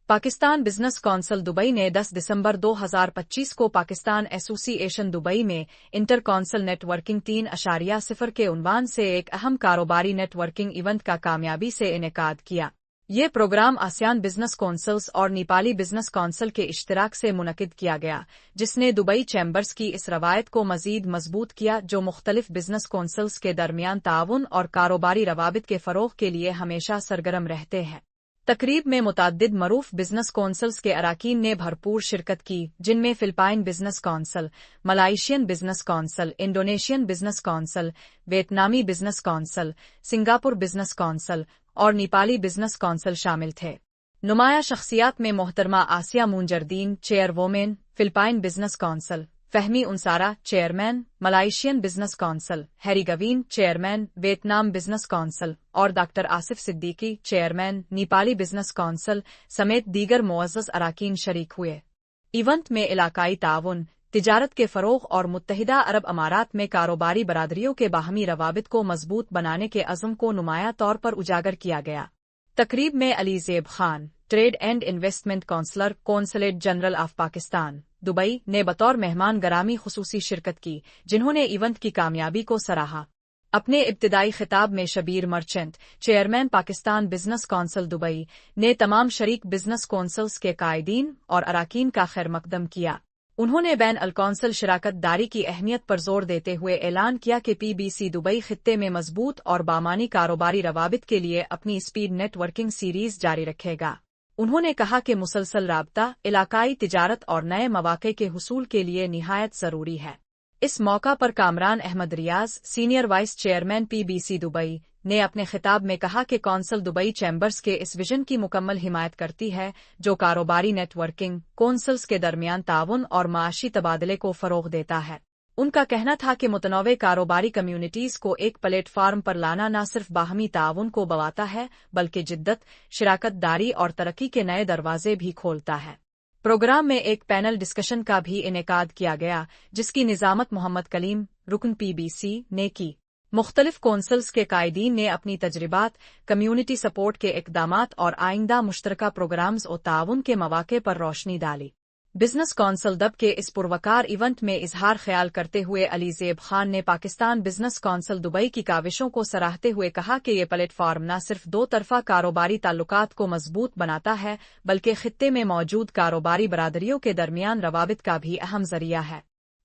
Pakistan business council Dubai ने 10 दिसंबर 2025 को Pakistan association Dubai में इंटर कौंसिल नेटवर्किंग 3.0 के उन्वान से एक अहम कारोबारी नेटवर्किंग इवेंट का कामयाबी से इनेकाद किया। ये प्रोग्राम आसियान बिजनेस कौंसिल्स और नेपाली बिजनेस कौंसिल के इश्तिराक से मुनकिद किया गया, जिसने दुबई चैम्बर्स की इस रवायत को मजीद मजबूत किया जो मुख्तलिफ बिजनेस कौंसिल्स के दरमियान ताउन और कारोबारी रवाबित के फरोग के लिए हमेशा सरगर्म रहते हैं। तकरीब में मुतअद्दिद मरूफ बिजनेस कौंसिल्स के अराकीन ने भरपूर शिरकत की, जिनमें Philippine business council, Malaysian business council, Indonesian business council, Vietnamese business council, Singapore business council और नेपाली बिजनेस कौंसिल शामिल थे। नुमाया शख्सियात में मोहतरमा आसिया मुंजरदीन, चेयरवोमेन, फिलिपाइन बिजनेस कौंसिल, फहमी उनसारा, chairman, Malaysian business council, Harry Gavin, chairman, Vietnam business council और doctor Asif Siddiqui, chairman, Nepali business council समेत दीगर मुअज़्ज़ज़ अराकीन शरीक हुए। इवेंट में इलाकाई ताउन, तिजारत के फरोग और मुत्तहिदा अरब अमारात में कारोबारी बरादरियों के बाहमी रवाबित को मजबूत बनाने के अज़्म को नुमाया तौर पर उजागर किया गया। तकरीब में Ali Zeb Khan, trade and investment counsellor, consulate general of Pakistan Dubai ने बतौर मेहमान गरामी खुसूसी शिरकत की, जिन्होंने इवेंट की कामयाबी को सराहा। अपने इब्तिदाई खिताब में Shabbir Merchant, chairman Pakistan business council Dubai, ने तमाम शरीक बिजनेस कौंसिल्स के कायदीन और अराकीन का खैर मकदम किया। उन्होंने बैन अल कौंसिल शराकत दारी की अहमियत पर जोर देते हुए ऐलान किया कि PBC दुबई खित्ते में मजबूत और बामानी कारोबारी रवाबित के लिए अपनी स्पीड नेटवर्किंग सीरीज जारी रखेगा। उन्होंने कहा कि मुसलसल राबता, इलाकाई तिजारत और नए मौके के हुसूल के लिए निहायत जरूरी है। इस मौका पर Kamran Ahmed Riaz, senior vice chairman PBC Dubai, ने अपने खिताब में कहा कि कौंसिल दुबई चैम्बर्स के इस विजन की मुकम्मल हिमायत करती है, जो कारोबारी नेटवर्किंग, कौंसिल्स के दरमियान ताउन और माशी तबादले को फरोग देता है। उनका कहना था कि मुतनव्वे कारोबारी कम्युनिटीज को एक प्लेटफार्म पर लाना न सिर्फ बाहमी ताउन को बढ़ाता है, बल्कि जिद्दत, शराकत दारी और तरक्की के नए दरवाजे भी खोलता है। प्रोग्राम में एक पैनल डिस्कशन का भी इनेकाद किया गया, जिसकी निजामत मोहम्मद कलीम, रुकन PBC, ने की। मुख्तलिफ कौंसिल्स के कायदीन ने अपनी तजरिबात, कम्युनिटी सपोर्ट के इकदामात और आइंदा मुश्तरका प्रोग्राम्स और ताउन के मौके पर रोशनी डाली। बिजनेस कौंसिल दब के इस पुरवकार इवेंट में इजहार ख्याल करते हुए अली ज़ेब खान ने पाकिस्तान बिजनेस कौंसिल दुबई की काविशों को सराहते हुए कहा कि ये प्लेटफार्म न सिर्फ दो तरफा कारोबारी ताल्लुकात को मजबूत बनाता है, बल्कि खित्ते में मौजूद कारोबारी बरादरियों के दरमियान रवाबित का भी अहम जरिया है।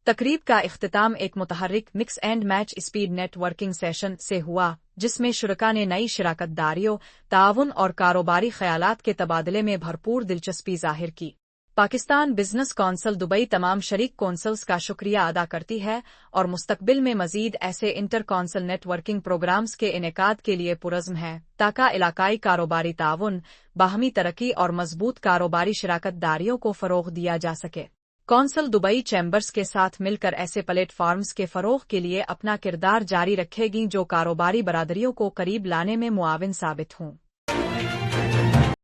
तकरीब का इख्तिताम एक मुतहर्रिक mix and match speed networking session से हुआ, जिसमें शुरका ने नई शराकत दारियों, ताउन और कारोबारी ख्यालात के तबादले में भरपूर दिलचस्पी जाहिर की। पाकिस्तान बिजनेस कौंसिल दुबई तमाम शरीक कौंसिल्स का शुक्रिया अदा करती है और मुस्तकबिल में मजीद ऐसे इंटर कौंसिल नेटवर्किंग प्रोग्राम्स के इनेकाद के लिए पुरज़्म है, ताकि इलाकाई कारोबारी ताउन, बाहमी तरक्की और मजबूत कारोबारी शराकत दारियों को फरोग दिया जा सके। कौंसिल दुबई चैम्बर्स के साथ मिलकर ऐसे प्लेटफार्म्स के फरोग के लिए अपना किरदार जारी रखेगी जो कारोबारी बरादरियों को करीब लाने में मुआविन साबित हों।